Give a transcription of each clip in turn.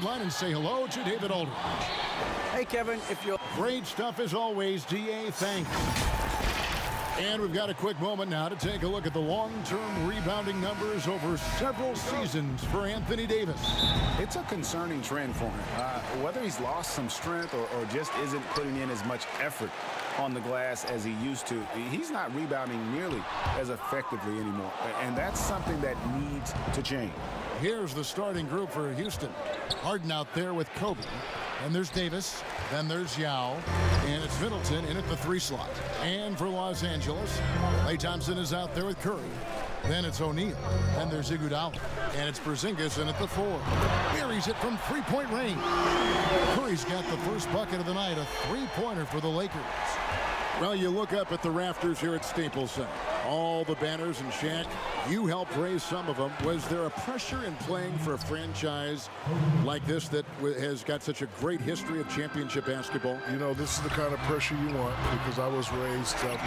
Line and say hello to David Aldridge. Hey, Kevin, if you're... Great stuff as always, DA. Thanks. And we've got a quick moment now to take a look at the long-term rebounding numbers over several seasons for Anthony Davis. It's a concerning trend for him. Whether he's lost some strength or just isn't putting in as much effort on the glass as he used to, he's not rebounding nearly as effectively anymore. And that's something that needs to change. Here's the starting group for Houston. Harden out there with Kobe. And there's Davis. Then there's Yao. And it's Middleton in at the 3 slot. And for Los Angeles, Klay Thompson is out there with Curry. Then it's O'Neal. Then there's Iguodala. And it's Porzingis in at the 4. Buries it from three-point range. Curry's got the first bucket of the night, a three-pointer for the Lakers. Well, you look up at the rafters here at Staples Center. All the banners and Shaq, you helped raise some of them. Was there a pressure in playing for a franchise like this that has got such a great history of championship basketball? You know, this is the kind of pressure you want, because I was raised up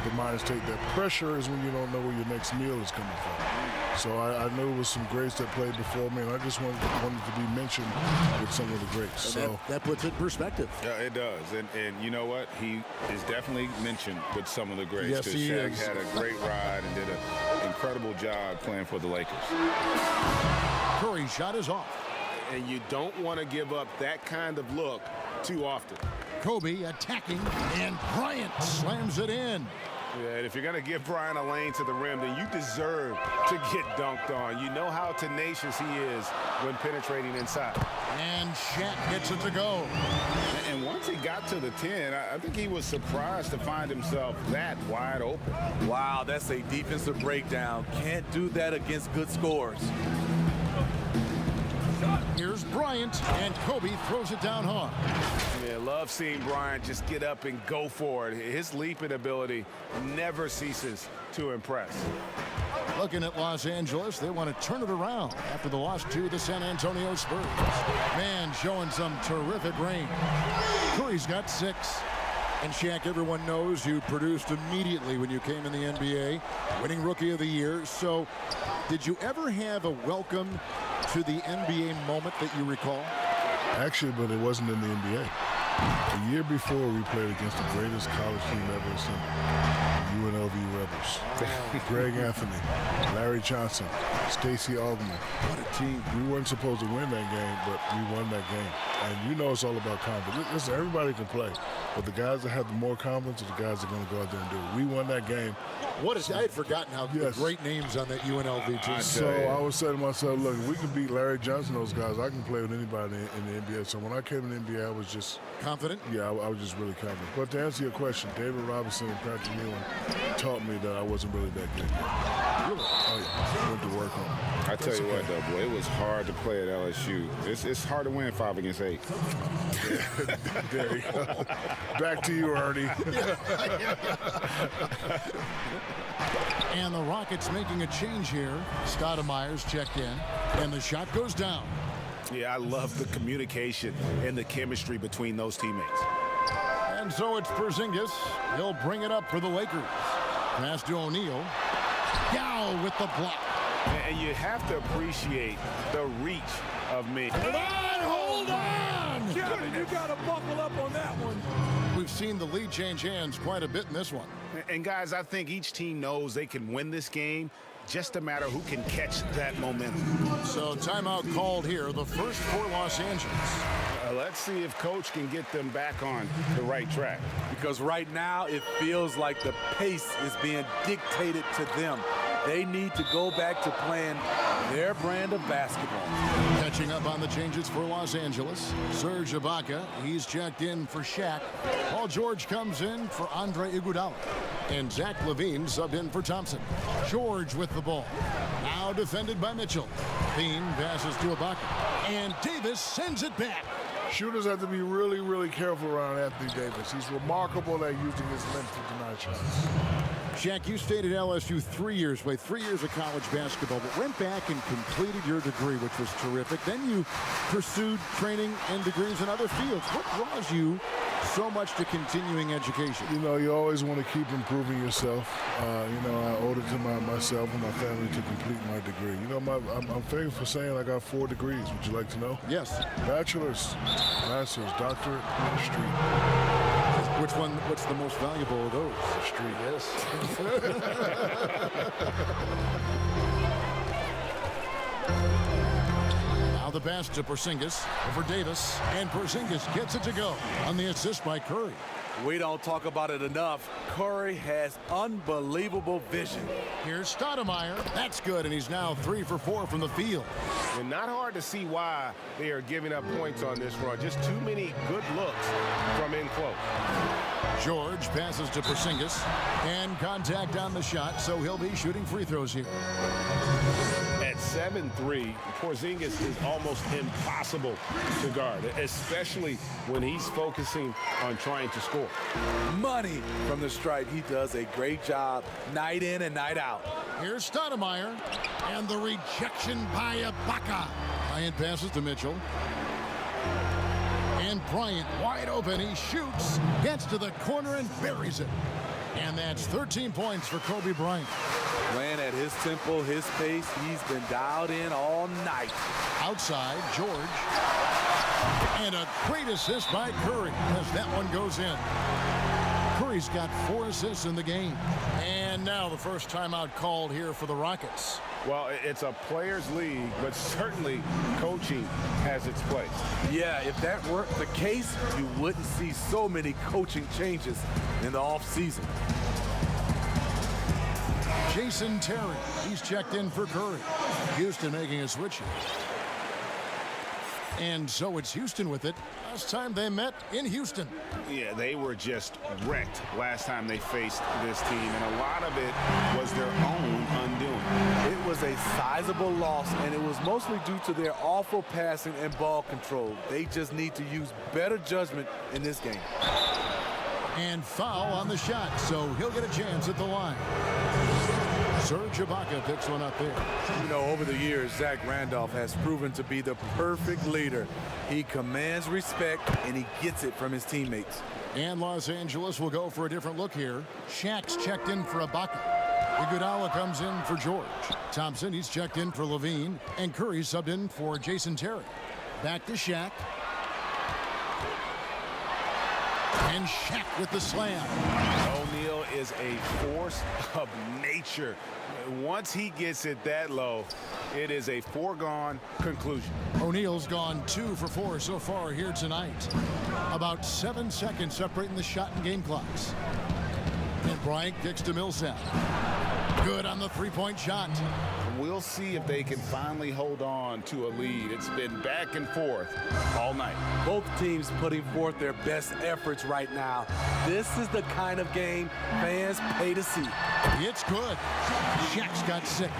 the Miners take that. Pressure is when you don't know where your next meal is coming from. So I knew it was some greats that played before me, and I just wanted to be mentioned with some of the greats. So that puts it in perspective. Yeah, it does. And you know what? He is definitely mentioned with some of the greats. Yes, he Shaq is. had a great ride and did an incredible job playing for the Lakers. Curry's shot is off. And you don't want to give up that kind of look too often. Kobe attacking, and Bryant slams it in. Yeah, and if you're going to give Bryant a lane to the rim, then you deserve to get dunked on. You know how tenacious he is when penetrating inside. And Shaq gets it to go. And once he got to the 10, I think he was surprised to find himself that wide open. Wow, that's a defensive breakdown. Can't do that against good scores. Here's Bryant, and Kobe throws it down hard. Yeah, love seeing Bryant just get up and go for it. His leaping ability never ceases to impress. Looking at Los Angeles, they want to turn it around after the loss to the San Antonio Spurs. Man, showing some terrific range. Curry's got 6. And Shaq, everyone knows you produced immediately when you came in the NBA, winning Rookie of the Year. So did you ever have a welcome to the NBA moment that you recall? actually, but it wasn't in the NBA. The year before, we played against the greatest college team ever assembled, UNLV Rebels. Greg Anthony, Larry Johnson, Stacey Augmon. What a team. We weren't supposed to win that game, but we won that game. And you know it's all about confidence. Listen, everybody can play, but the guys that have the more confidence are the guys that are going to go out there and do it. We won that game. I had forgotten how great names on that UNLV team. So I was saying to myself, look, if we can beat Larry Johnson, those guys, I can play with anybody in the NBA. So when I came in the NBA, I was just confident? Yeah, I was just really confident. But to answer your question, David Robinson and Patrick Ewing taught me that I wasn't really that good. Really? Oh, yeah. I went to work on it. I tell you what, though, boy, it was hard to play at LSU. It's hard to win 5 against 8. There you go. Back to you, Ernie. And the Rockets making a change here. Stoudemire's checked in, and the shot goes down. Yeah, I love the communication and the chemistry between those teammates. And so it's Porzingis. He'll bring it up for the Lakers. Pass to O'Neal. Yao with the block. And you have to appreciate the reach of me. Hold on! Kevin, you got to buckle up on that one. We've seen the lead change hands quite a bit in this one. And guys, I think each team knows they can win this game. Just a matter who can catch that momentum. So timeout called here, the first for Los Angeles. Let's see if Coach can get them back on the right track. Because right now it feels like the pace is being dictated to them. They need to go back to playing their brand of basketball. Catching up on the changes for Los Angeles. Serge Ibaka, he's checked in for Shaq. Paul George comes in for Andre Iguodala. And Zach LaVine subbed in for Thompson. George with the ball. Now defended by Mitchell. Bean passes to Ibaka. And Davis sends it back. Shooters have to be really, really careful around Anthony Davis. He's remarkable at using his length to deny shots. Shaq, you stayed at LSU 3 years, played 3 years of college basketball, but went back and completed your degree, which was terrific. Then you pursued training and degrees in other fields. What draws you so much to continuing education. You know, you always want to keep improving yourself. You know, I owed it to myself and my family to complete my degree. You know, I'm famous for saying I got 4 degrees. Would you like to know? Yes. Bachelor's, master's, doctorate, street. What's the most valuable of those? Street. Yes. Now the pass to Porzingis over Davis, and Porzingis gets it to go on the assist by Curry. We don't talk about it enough. Curry has unbelievable vision. Here's Stoudemire. That's good, and he's now 3 for 4 from the field. And not hard to see why they are giving up points on this run. Just too many good looks from in close. George passes to Porzingis, and contact on the shot, so he'll be shooting free throws here. At 7'3", Porzingis is almost impossible to guard, especially when he's focusing on trying to score. Money from the stripe. He does a great job night in and night out. Here's Stoudemire, and the rejection by Ibaka. Bryant passes to Mitchell. And Bryant wide open. He shoots, gets to the corner, and buries it. And that's 13 points for Kobe Bryant. Playing at his tempo, his pace. He's been dialed in all night. Outside, George. And a great assist by Curry as that one goes in. Curry's got 4 assists in the game. And now the first timeout called here for the Rockets. Well, it's a players' league, but certainly coaching has its place. Yeah, if that weren't the case, you wouldn't see so many coaching changes in the offseason. Jason Terry, he's checked in for Curry. Houston making a switch here. And so it's Houston with it. Last time they met in Houston. Yeah, they were just wrecked last time they faced this team, and a lot of it was their own undoing. It was a sizable loss, and it was mostly due to their awful passing and ball control. They just need to use better judgment in this game. And foul on the shot, so he'll get a chance at the line. Serge Ibaka picks one up there. You know, over the years, Zach Randolph has proven to be the perfect leader. He commands respect, and he gets it from his teammates. And Los Angeles will go for a different look here. Shaq's checked in for Ibaka. Iguodala comes in for George. Thompson, he's checked in for Levine. And Curry subbed in for Jason Terry. Back to Shaq. And Shaq with the slam. O'Neal is a force of nature. Once he gets it that low, it is a foregone conclusion. O'Neal's gone 2 for 4 so far here tonight. About 7 seconds separating the shot and game clocks. And Bryant kicks to Millsap. Good on the three-point shot. We'll see if they can finally hold on to a lead. It's been back and forth all night. Both teams putting forth their best efforts right now. This is the kind of game fans pay to see. It's good. Shaq's got 6.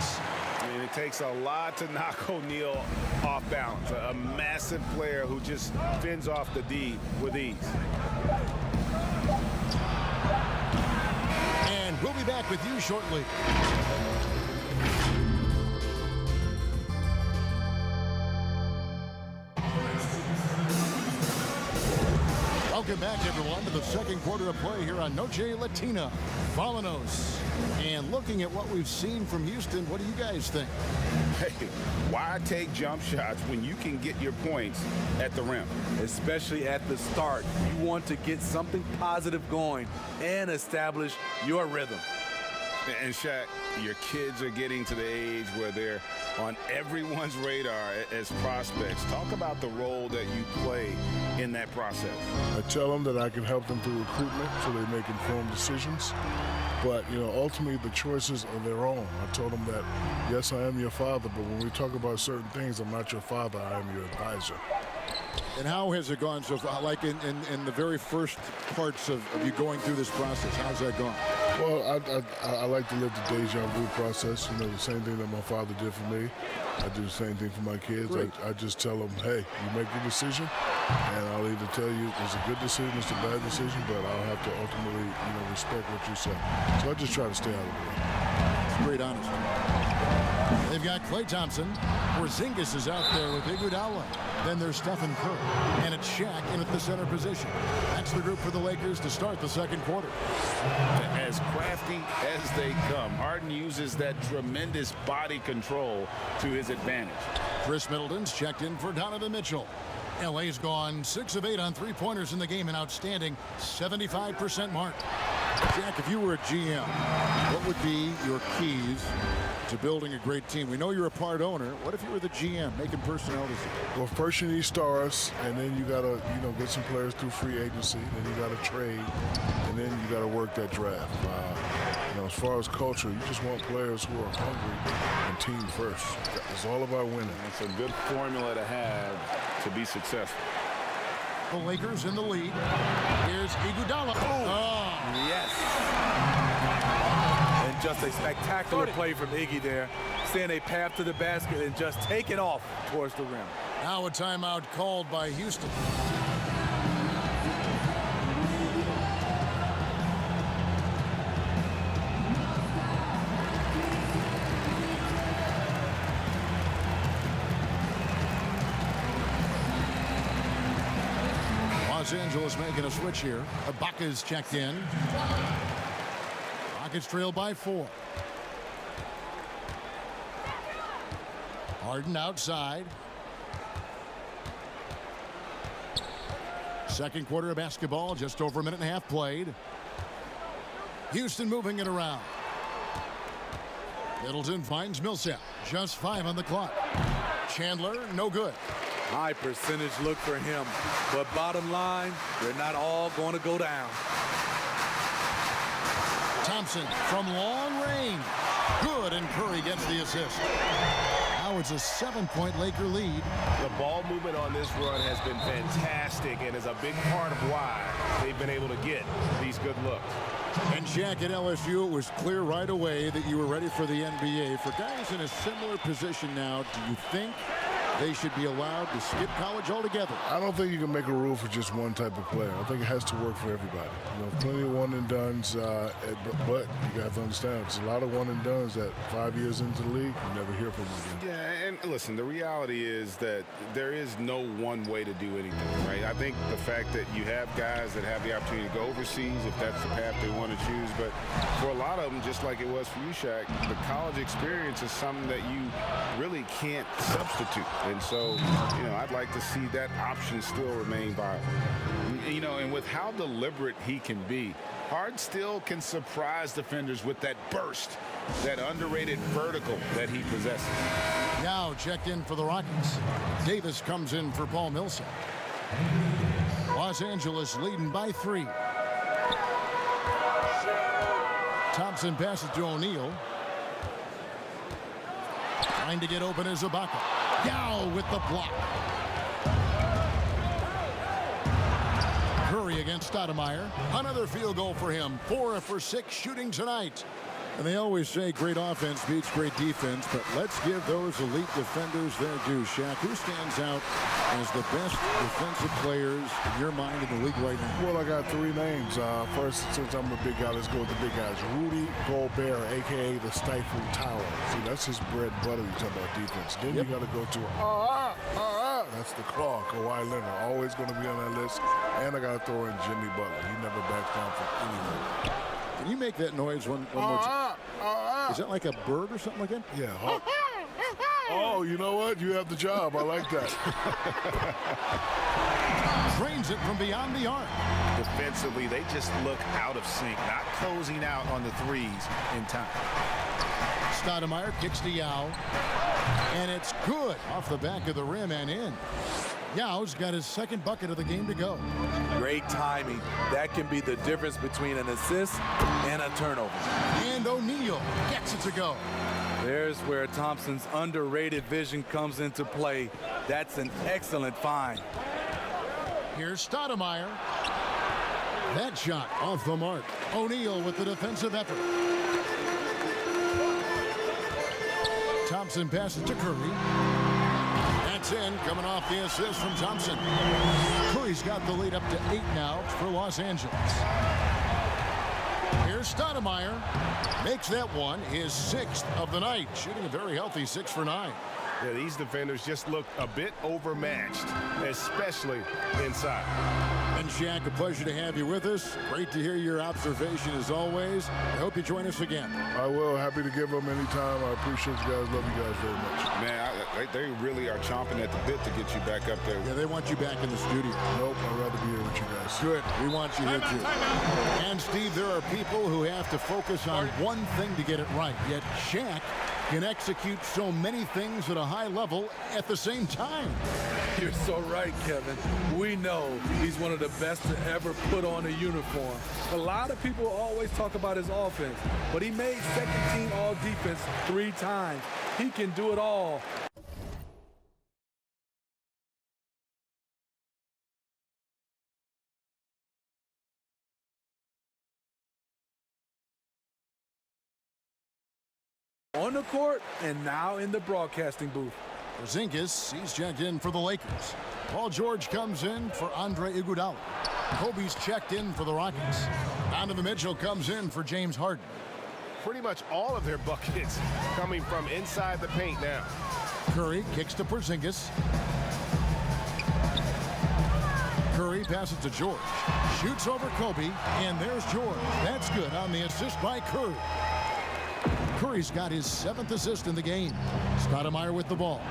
And it takes a lot to knock O'Neal off balance. A massive player who just fends off the D with ease. And we'll be back with you shortly. Welcome back, everyone, to the second quarter of play here on Noche Latina. Volanos. And looking at what we've seen from Houston, what do you guys think? Hey, why take jump shots when you can get your points at the rim? Especially at the start. You want to get something positive going and establish your rhythm. And Shaq, your kids are getting to the age where they're on everyone's radar as prospects. Talk about the role that you play in that process. I tell them that I can help them through recruitment so they make informed decisions. But, you know, ultimately the choices are their own. I told them that, yes, I am your father, but when we talk about certain things, I'm not your father, I am your advisor. And how has it gone so far? Like in the very first parts of you going through this process, how's that gone? Well, I like to live the deja vu process. You know, the same thing that my father did for me. I do the same thing for my kids. I just tell them, hey, you make the decision, and I'll either tell you it's a good decision, it's a bad decision, but I'll have to ultimately, respect what you say. So I just try to stay out of the way. Great honesty. They've got Klay Thompson. Porzingis is out there with Iguodala. Then there's Stephen Curry. And it's Shaq in at the center position. That's the group for the Lakers to start the second quarter. As crafty as they come, Harden uses that tremendous body control to his advantage. Chris Middleton's checked in for Donovan Mitchell. LA's gone 6 of 8 on three-pointers in the game, an outstanding 75% mark. Jack, if you were a GM, what would be your keys to building a great team? We know you're a part owner. What if you were the GM making personnel decisions? Well, first you need stars, and then you got to, get some players through free agency. Then you got to trade, and then you got to work that draft. As far as culture, you just want players who are hungry and team first. It's all about winning. It's a good formula to have to be successful. The Lakers in the lead. Here's Iguodala. Oh. Yes. And just a spectacular play from Iggy there. Seeing a path to the basket and just taking off towards the rim. Now a timeout called by Houston. Los Angeles making a switch here. Ibaka's checked in. Rockets trail by 4. Harden outside. Second quarter of basketball, just over a minute and a half played. Houston moving it around. Middleton finds Millsap. Just 5 on the clock. Chandler, no good. High percentage look for him. But bottom line, they're not all going to go down. Thompson from long range. Good, and Curry gets the assist. Now it's a 7-point Laker lead. The ball movement on this run has been fantastic and is a big part of why they've been able to get these good looks. And Shaq, at LSU, it was clear right away that you were ready for the NBA. For guys in a similar position now, do you think they should be allowed to skip college altogether? I don't think you can make a rule for just one type of player. I think it has to work for everybody. Plenty of one-and-dones, but you have to understand, it's a lot of one-and-dones that 5 years into the league, you never hear from them again. Yeah, and listen, the reality is that there is no one way to do anything, right? I think the fact that you have guys that have the opportunity to go overseas, if that's the path they want to choose, but for a lot of them, just like it was for you, Shaq, the college experience is something that you really can't substitute. And so, I'd like to see that option still remain viable. And with how deliberate he can be, Harden still can surprise defenders with that burst, that underrated vertical that he possesses. Now checked in for the Rockets. Davis comes in for Paul Millsap. Los Angeles leading by 3. Thompson passes to O'Neal. Trying to get open is Ibaka. Yao with the block. Curry against Stoudemire. Another field goal for him. 4 for 6 shooting tonight. And they always say great offense beats great defense, but let's give those elite defenders their due. Shaq, who stands out as the best defensive players in your mind in the league right now? Well, I got 3 names. First, since I'm a big guy, let's go with the big guys. Rudy Gobert, a.k.a. the Stifle Tower. See, that's his bread and butter. You talk about defense. Then you got to go to, that's the claw, Kawhi Leonard. Always going to be on that list. And I got to throw in Jimmy Butler. He never backs down from anyone. Can you make that noise one more time? Is that like a bird or something like that? Yeah. Oh, you know what? You have the job. I like that. Drains it from beyond the arc. Defensively, they just look out of sync, not closing out on the threes in time. Stoudemire kicks to Yao. And it's good off the back of the rim and in. Yao's got his second bucket of the game to go. Great timing. That can be the difference between an assist and a turnover. And O'Neal gets it to go. There's where Thompson's underrated vision comes into play. That's an excellent find. Here's Stoudemire. That shot off the mark. O'Neal with the defensive effort. Thompson passes to Curry. That's in, coming off the assist from Thompson. Curry's got the lead up to 8 now for Los Angeles. Here's Stoudemire. Makes that one his 6th of the night. Shooting a very healthy 6 for 9. Yeah, these defenders just look a bit overmatched, especially inside. And Shaq, a pleasure to have you with us. Great to hear your observation as always. I hope you join us again. I will. Happy to give them anytime. I appreciate you guys. Love you guys very much. Man, they really are chomping at the bit to get you back up there. Yeah, they want you back in the studio. Nope, I'd rather be here with you guys. Good. We want you here too. And Steve, there are people who have to focus on one thing to get it right. Yet Shaq can execute so many things at a high level at the same time. You're so right, Kevin. We know he's one of the best to ever put on a uniform. A lot of people always talk about his offense, but he made second-team all-defense 3 times. He can do it all. On the court and now in the broadcasting booth. Porzingis, he's checked in for the Lakers. Paul George comes in for Andre Iguodala. Kobe's checked in for the Rockets. Donovan Mitchell comes in for James Harden. Pretty much all of their buckets coming from inside the paint now. Curry kicks to Porzingis. Curry passes to George. Shoots over Kobe, and there's George. That's good on the assist by Curry. Curry's got his 7th assist in the game. Stoudemire with the ball.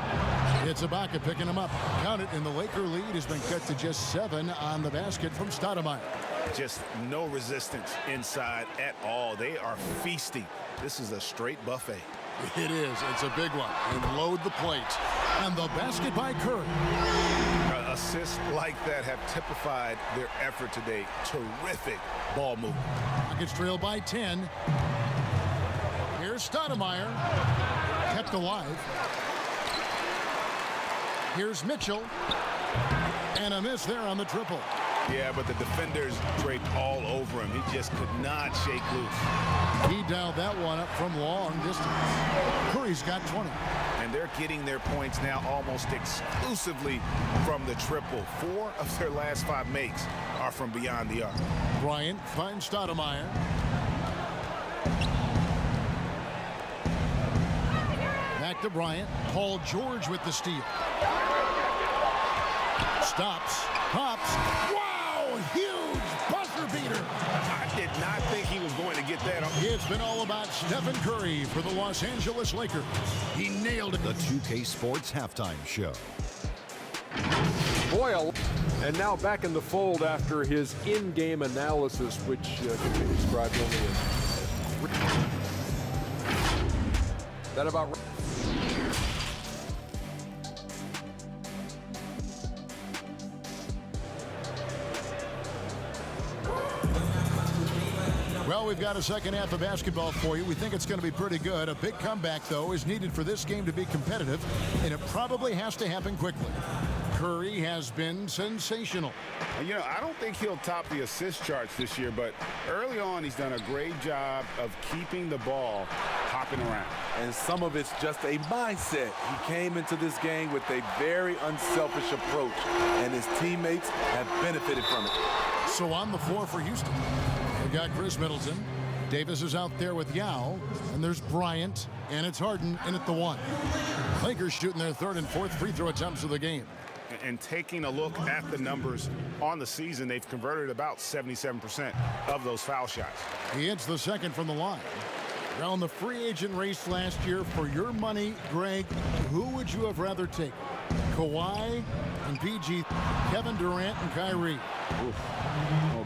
It's Ibaka picking him up. Count it, and the Laker lead has been cut to just 7 on the basket from Stoudemire. Just no resistance inside at all. They are feasting. This is a straight buffet. It is. It's a big one. And load the plate. And the basket by Curry. Assists like that have typified their effort today. Terrific ball movement. Rockets trail by 10. Here's Stoudemire. Kept alive. Here's Mitchell. And a miss there on the triple. Yeah, but the defenders draped all over him. He just could not shake loose. He dialed that one up from long distance. Curry's got 20. And they're getting their points now almost exclusively from the triple. 4 of their last 5 makes are from beyond the arc. Bryant finds Stoudemire. Back to Bryant. Paul George with the steal. Stops. Pops. Wow! Huge buzzer beater. I did not think he was going to get that. It's been all about Stephen Curry for the Los Angeles Lakers. He nailed it. The 2K Sports Halftime Show. Boyle, and now back in the fold after his in-game analysis, which can be described only as that about. Well, we've got a second half of basketball for you. We think it's going to be pretty good. A big comeback, though, is needed for this game to be competitive, and it probably has to happen quickly. Curry has been sensational. You know, I don't think he'll top the assist charts this year, but early on he's done a great job of keeping the ball hopping around. And some of it's just a mindset. He came into this game with a very unselfish approach, and his teammates have benefited from it. So on the floor for Houston, we've got Chris Middleton. Davis is out there with Yao, and there's Bryant, and it's Harden in at the 1. Lakers shooting their 3rd and 4th free throw attempts of the game. And taking a look at the numbers on the season, they've converted about 77% of those foul shots. He hits the 2nd from the line. Around the free agent race last year, for your money, Greg, who would you have rather taken? Kawhi and PG, Kevin Durant and Kyrie.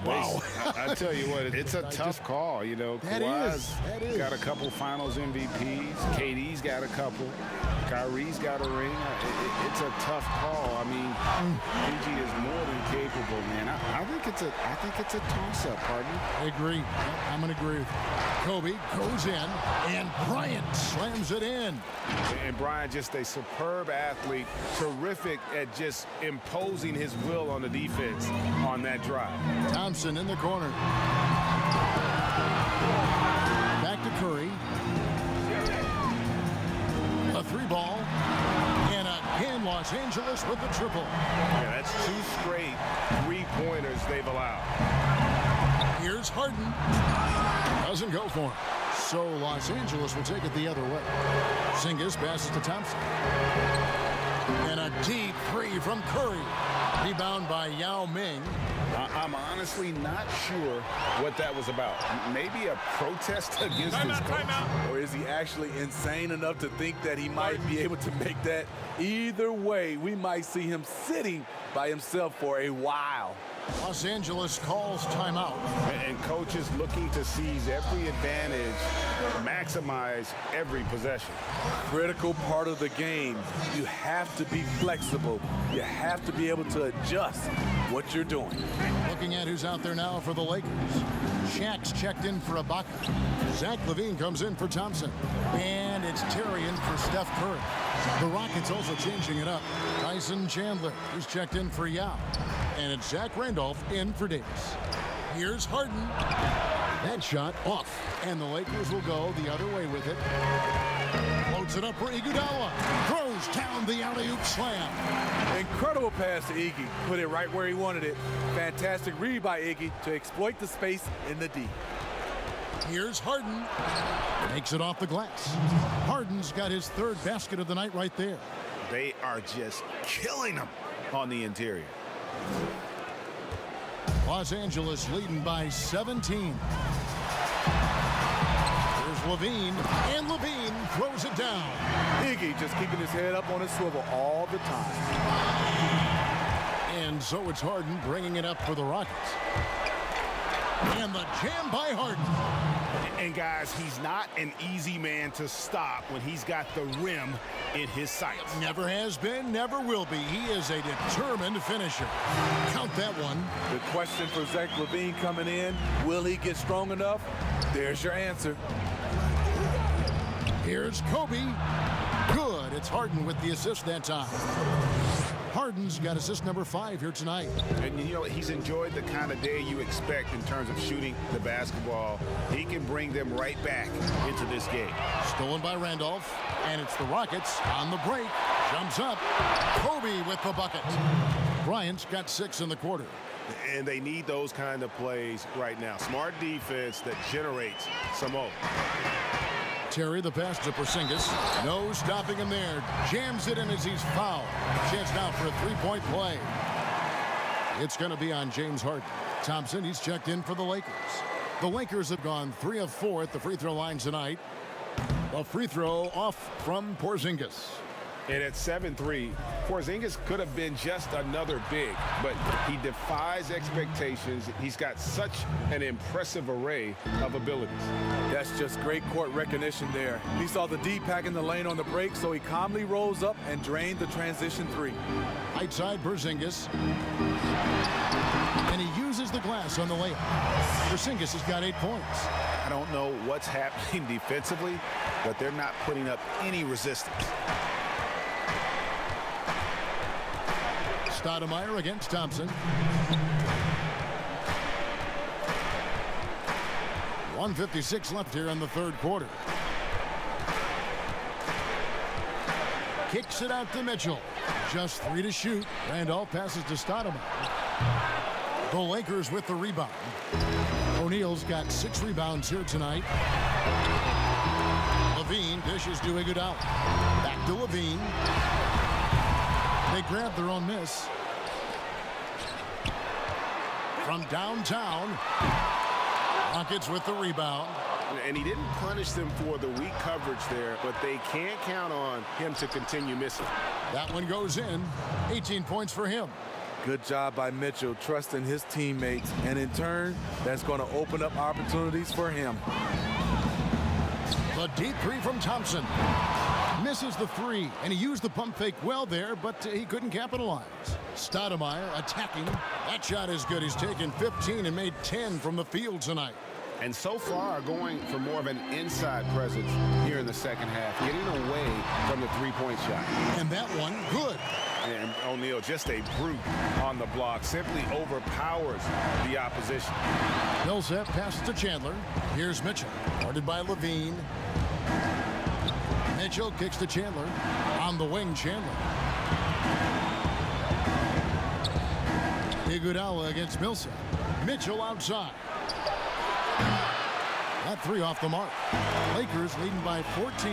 Wow. I tell you what, it's a tough call. You know, Kawhi's got a couple finals MVPs. KD's got a couple. Kyrie's got a ring. It's a tough call. I mean, PG is more than capable, man. I think it's a toss-up, partner. I agree. I'm going to agree with you. Kobe goes in, and Bryant slams it in. And Bryant, just a superb athlete, terrific at just imposing his will on the defense on that drive. Thompson in the corner. Back to Curry. A 3-ball. And again, Los Angeles with the triple. Yeah, that's 2 straight 3-pointers they've allowed. Here's Harden. Doesn't go for him. So Los Angeles will take it the other way. Porzingis passes to Thompson. And a deep three from Curry. Rebound by Yao Ming. I'm honestly not sure what that was about. Maybe a protest against his coach. Or is he actually insane enough to think that he might be able to make that? Either way, we might see him sitting by himself for a while. Los Angeles calls timeout. And coaches looking to seize every advantage, maximize every possession. Critical part of the game. You have to be flexible. You have to be able to adjust what you're doing. Looking at who's out there now for the Lakers. Shaq's checked in for Ibaka. Zach LaVine comes in for Thompson. And it's Terry in for Steph Curry. The Rockets also changing it up. Tyson Chandler, who's checked in for Yao. And it's Zach Randolph in for Davis. Here's Harden. That shot off. And the Lakers will go the other way with it. Floats it up for Iguodala. Throws down the alley-oop slam. Incredible pass to Iggy. Put it right where he wanted it. Fantastic read by Iggy to exploit the space in the D. Here's Harden. Makes it off the glass. Harden's got his third basket of the night right there. They are just killing them on the interior. Los Angeles leading by 17. Here's Levine, and Levine throws it down. Iggy just keeping his head up on his swivel all the time. And so it's Harden bringing it up for the Rockets. And the jam by Harden. And guys, he's not an easy man to stop when he's got the rim in his sights. Never has been, never will be. He is a determined finisher. Count that one. The question for Zach LaVine coming in, will he get strong enough? There's your answer. Here's Kobe. Good. It's Harden with the assist that time. Harden's got assist number 5 here tonight. And you know, he's enjoyed the kind of day you expect in terms of shooting the basketball. He can bring them right back into this game. Stolen by Randolph, and it's the Rockets on the break. Jumps up. Kobe with the bucket. Bryant's got 6 in the quarter. And they need those kind of plays right now. Smart defense that generates some more. Terry, the pass to Porzingis. No stopping him there. Jams it in as he's fouled. Chance now for a three-point play. It's going to be on James Harden. Thompson, he's checked in for the Lakers. The Lakers have gone 3 of 4 at the free throw line tonight. A free throw off from Porzingis. And at 7-3, Porzingis could have been just another big, but he defies expectations. He's got such an impressive array of abilities. That's just great court recognition there. He saw the D pack in the lane on the break, so he calmly rolls up and drained the transition 3. Right side, Porzingis. And he uses the glass on the layup. Porzingis has got 8 points. I don't know what's happening defensively, but they're not putting up any resistance. Stoudemire against Thompson. 1:56 left here in the third quarter. Kicks it out to Mitchell. Just 3 to shoot. Randolph passes to Stoudemire. The Lakers with the rebound. O'Neal's got 6 rebounds here tonight. Levine dishes to Iguodala. Back to Levine. They grab their own miss. From downtown, Rockets with the rebound. And he didn't punish them for the weak coverage there, but they can't count on him to continue missing. That one goes in. 18 points for him. Good job by Mitchell, trusting his teammates, and in turn, that's going to open up opportunities for him. The deep 3 from Thompson. Misses the 3, and he used the pump fake well there, but he couldn't capitalize. Stoudemire attacking. That shot is good. He's taken 15 and made 10 from the field tonight. And so far, going for more of an inside presence here in the second half, getting away from the three-point shot. And that one, good. And O'Neal, just a brute on the block, simply overpowers the opposition. Millsap passes to Chandler. Here's Mitchell, guarded by Levine. Mitchell kicks to Chandler. On the wing, Chandler. Iguodala against Millsap. Mitchell outside. That three off the mark. Lakers leading by 14.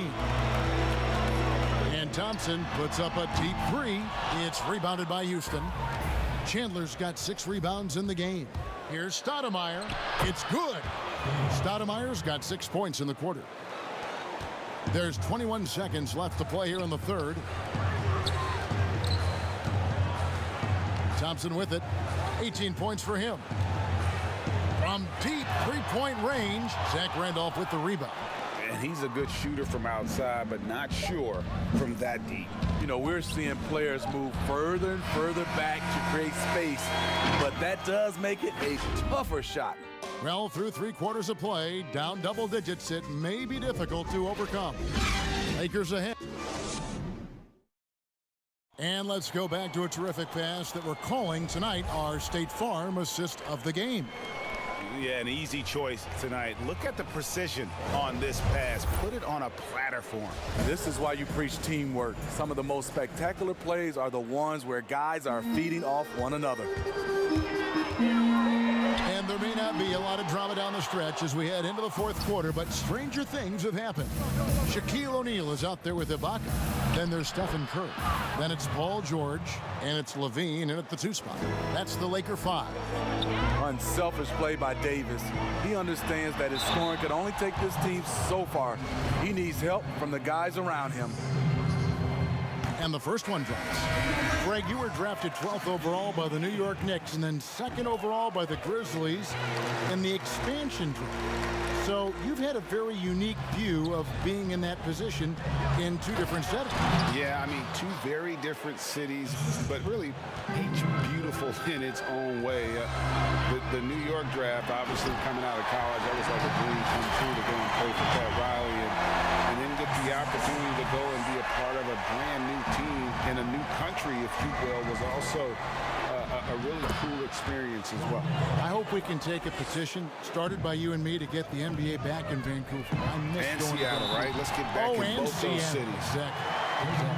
And Thompson puts up a deep three. It's rebounded by Houston. Chandler's got 6 rebounds in the game. Here's Stoudemire. It's good. Stoudemire's got 6 points in the quarter. There's 21 seconds left to play here in the third. Thompson with it. 18 points for him. From deep three-point range, Zach Randolph with the rebound. And he's a good shooter from outside, but not sure from that deep. You know, we're seeing players move further and further back to create space, but that does make it a tougher shot. Well, through 3 quarters of play, down double digits, it may be difficult to overcome. Lakers ahead. And let's go back to a terrific pass that we're calling tonight our State Farm assist of the game. Yeah, an easy choice tonight. Look at the precision on this pass. Put it on a platter for him. This is why you preach teamwork. Some of the most spectacular plays are the ones where guys are feeding off one another. And there may not be a lot of drama down the stretch as we head into the fourth quarter, but stranger things have happened. Shaquille O'Neal is out there with Ibaka. Then there's Stephen Curry. Then it's Paul George, and it's Levine in at the 2 spot. That's the Laker 5. Unselfish play by Davis. He understands that his scoring could only take this team so far. He needs help from the guys around him. And the first one drops. Greg, you were drafted 12th overall by the New York Knicks and then 2nd overall by the Grizzlies in the expansion draft. So you've had a very unique view of being in that position in 2 different settings. Yeah, I mean, 2 very different cities, but really each beautiful in its own way. The New York draft, obviously coming out of college, that was like a dream come true to go and play for Pat Riley and then get the opportunity to go and be a part of a brand new team in a new country, if you will, was also a really cool experience as well. I hope we can take a petition started by you and me to get the NBA back in Vancouver. I miss and going Seattle, to right? Let's get back in both those cities. Exactly.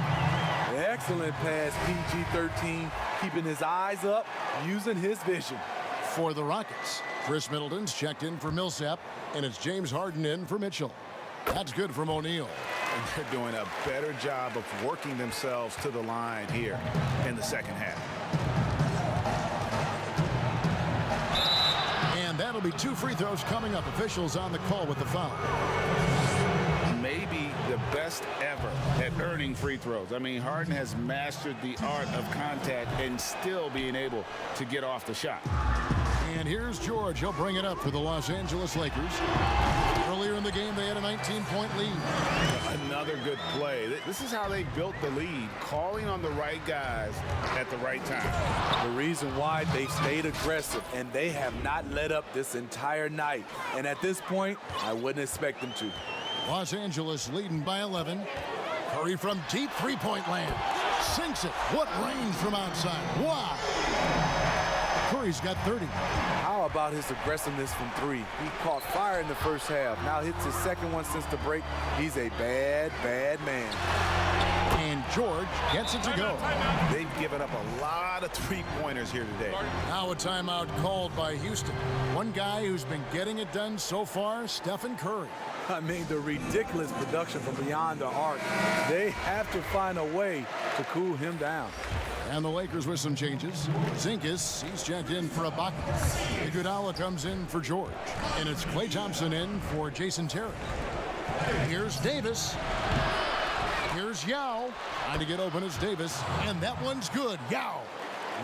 Excellent pass, PG-13, keeping his eyes up, using his vision. For the Rockets, Chris Middleton's checked in for Millsap, and it's James Harden in for Mitchell. That's good from O'Neal. And they're doing a better job of working themselves to the line here in the second half. And that'll be 2 free throws coming up. Officials on the call with the foul. Maybe the best ever at earning free throws. I mean, Harden has mastered the art of contact and still being able to get off the shot. And here's George. He'll bring it up for the Los Angeles Lakers. Earlier in the game, they had a 19-point lead. Another good play. This is how they built the lead, calling on the right guys at the right time. The reason why they stayed aggressive, and they have not let up this entire night. And at this point, I wouldn't expect them to. Los Angeles leading by 11. Curry from deep three-point land. Sinks it. What range from outside. Wow. Curry's got 30. How about his aggressiveness from 3? He caught fire in the first half. Now hits his second one since the break. He's a bad, bad man. And George gets it to go. They've given up a lot of 3-pointers here today. Now a timeout called by Houston. One guy who's been getting it done so far, Stephen Curry. I mean, the ridiculous production from beyond the arc. They have to find a way to cool him down. And the Lakers with some changes. Zinkas, he's checked in for Ibaka. Iguodala comes in for George. And it's Klay Thompson in for Jason Terry. Here's Davis. Here's Yao. Trying to get open is Davis. And that one's good. Yao.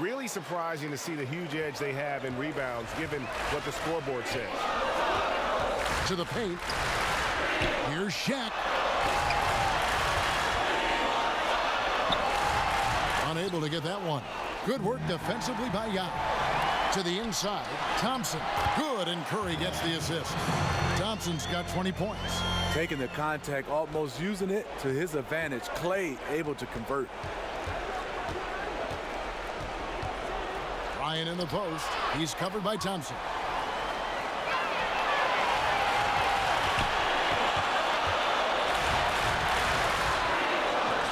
Really surprising to see the huge edge they have in rebounds, given what the scoreboard says. To the paint. Here's Shaq. Unable to get that one. Good work defensively by Yao. To the inside. Thompson. Good, and Curry gets the assist. Thompson's got 20 points. Taking the contact, almost using it to his advantage. Klay able to convert. Ryan in the post. He's covered by Thompson.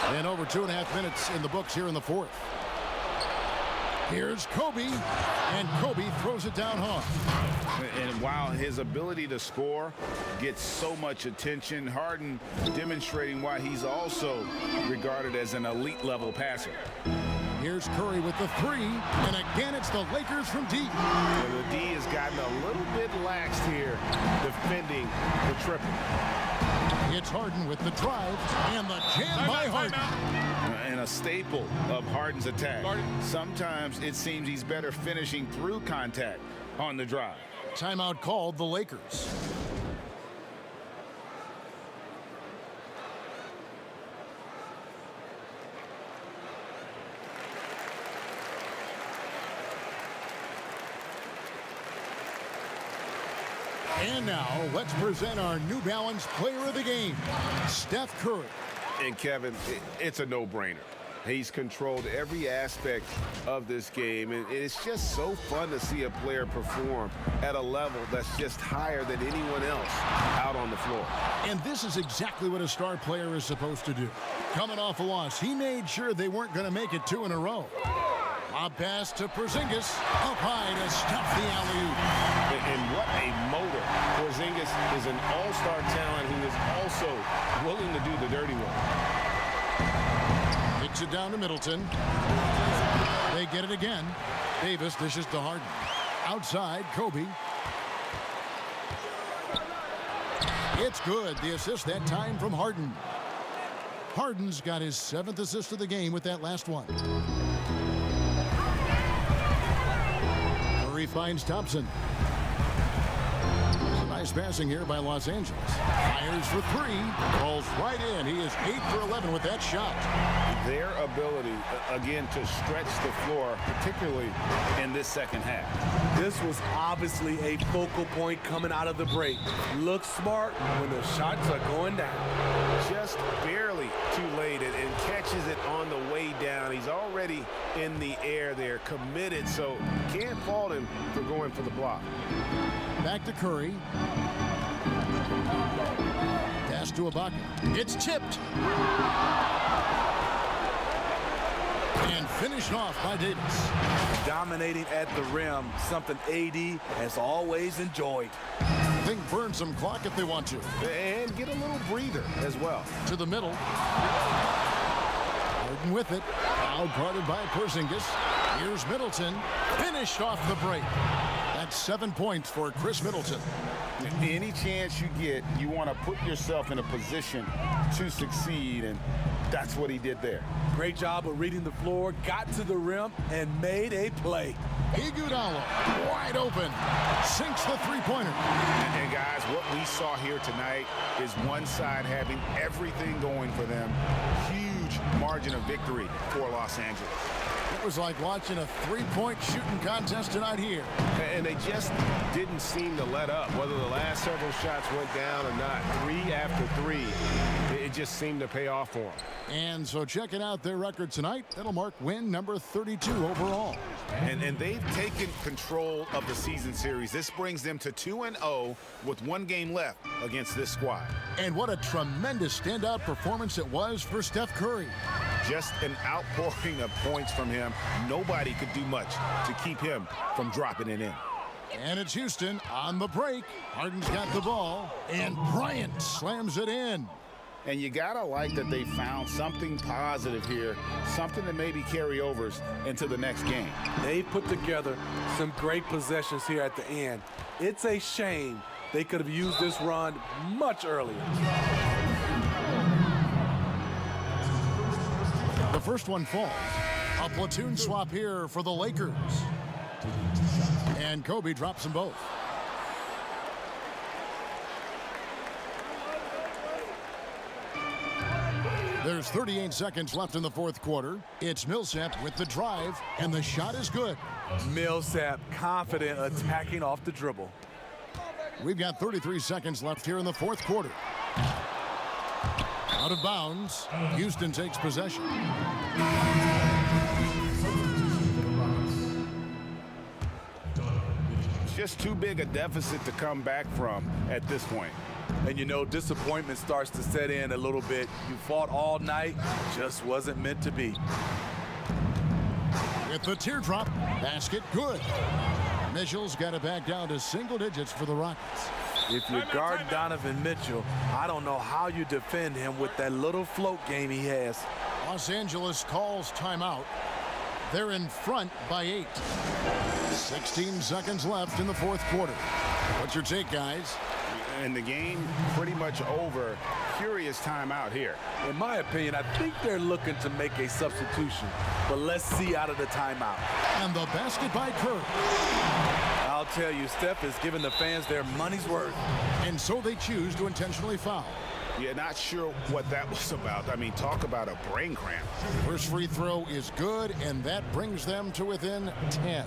And over 2.5 minutes in the books here in the fourth. Here's Kobe, and Kobe throws it down hard. And while his ability to score gets so much attention, Harden demonstrating why he's also regarded as an elite level passer. Here's Curry with the three, and again it's the Lakers from deep. And the D has gotten a little bit laxed here defending the triple. It's Harden with the drive, and the jam by Harden. And a staple of Harden's attack. Sometimes it seems he's better finishing through contact on the drive. Timeout called the Lakers. And now, let's present our New Balance Player of the Game, Steph Curry. And Kevin, it's a no-brainer. He's controlled every aspect of this game, and it's just so fun to see a player perform at a level that's just higher than anyone else out on the floor. And this is exactly what a star player is supposed to do. Coming off a loss, he made sure they weren't going to make it 2 in a row. A pass to Porzingis, up high to stuff the alley-oop. And what a motor. Porzingis is an all-star talent who is also willing to do the dirty work. Kicks it down to Middleton. They get it again. Davis dishes to Harden. Outside, Kobe. It's good. The assist that time from Harden. Harden's got his 7th assist of the game with that last one. Curry finds Thompson. Nice passing here by Los Angeles. Fires for 3. Falls right in. He is 8 for 11 with that shot. Their ability, again, to stretch the floor, particularly in this second half. This was obviously a focal point coming out of the break. Looks smart when the shots are going down. Just barely too late and catches it on the way down. He's already in the air there, committed, so can't fault him for going for the block. Back to Curry. Pass to Ibaka. It's tipped. And finished off by Davis. Dominating at the rim, something AD has always enjoyed. Think burn some clock if they want to. And get a little breather as well. To the middle. Harden with it. Now guarded by Porzingis. Here's Middleton. Finished off the break. That's 7 points for Chris Middleton. Any chance you get, you want to put yourself in a position to succeed, and that's what he did there. Great job of reading the floor, got to the rim, and made a play. Iguodala, wide open, sinks the three-pointer. And guys, what we saw here tonight is one side having everything going for them. Huge margin of victory for Los Angeles. It was like watching a three-point shooting contest tonight here. And they just didn't seem to let up, whether the last several shots went down or not. 3 after 3, it just seemed to pay off for them. And so checking out their record tonight, that'll mark win number 32 overall. And they've taken control of the season series. This brings them to 2-0 with 1 game left against this squad. And what a tremendous standout performance it was for Steph Curry. Just an outpouring of points from him. Nobody could do much to keep him from dropping it in. And it's Houston on the break. Harden's got the ball, and Bryant slams it in. And you gotta like that they found something positive here, something that maybe carry overs into the next game. They put together some great possessions here at the end. It's a shame they could have used this run much earlier. The first one falls. A platoon swap here for the Lakers. And Kobe drops them both. There's 38 seconds left in the fourth quarter. It's Millsap with the drive, and the shot is good. Millsap confident attacking off the dribble. We've got 33 seconds left here in the fourth quarter. Out of bounds. Houston takes possession. Just too big a deficit to come back from at this point. And you know, disappointment starts to set in a little bit. You fought all night, just wasn't meant to be. with the teardrop. Basket good. Mitchell's got it back down to single digits for the Rockets. If you guard Donovan Mitchell, I don't know how you defend him with that little float game he has. Los Angeles calls timeout. They're in front by 8. 16 seconds left in the fourth quarter. What's your take, guys? And the game pretty much over. Curious timeout here. In my opinion, I think they're looking to make a substitution. But let's see out of the timeout. And the basket by Curry. I'll tell you, Steph is giving the fans their money's worth. And so they choose to intentionally foul. Yeah, not sure what that was about. I mean, talk about a brain cramp. First free throw is good, and that brings them to within 10.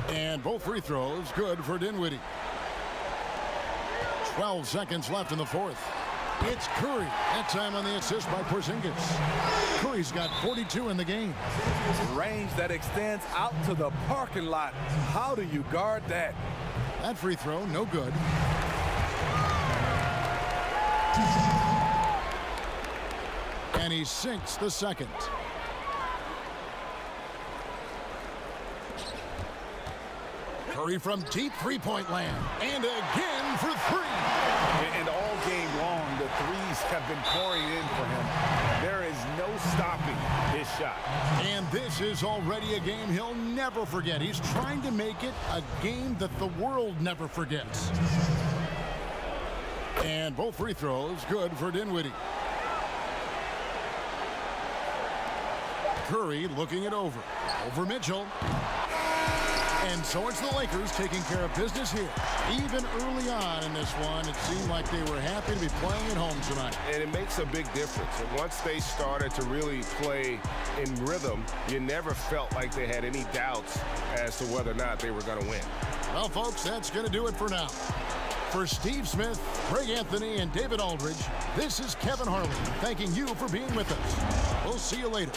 And both free throws good for Dinwiddie. 12 seconds left in the fourth. It's Curry. That time on the assist by Porzingis. Curry's got 42 in the game. Range that extends out to the parking lot. How do you guard that? That free throw, no good. And he sinks the second. Curry from deep three-point land. And again for three. And all game long, the threes have been pouring in for him. There is no stopping his shot. And this is already a game he'll never forget. He's trying to make it a game that the world never forgets. And both free throws good for Dinwiddie. Curry looking it over. Over Mitchell. And so it's the Lakers taking care of business here. Even early on in this one, it seemed like they were happy to be playing at home tonight. And it makes a big difference. And once they started to really play in rhythm, you never felt like they had any doubts as to whether or not they were going to win. Well, folks, that's going to do it for now. For Steve Smith, Greg Anthony, and David Aldridge, this is Kevin Harlan thanking you for being with us. We'll see you later.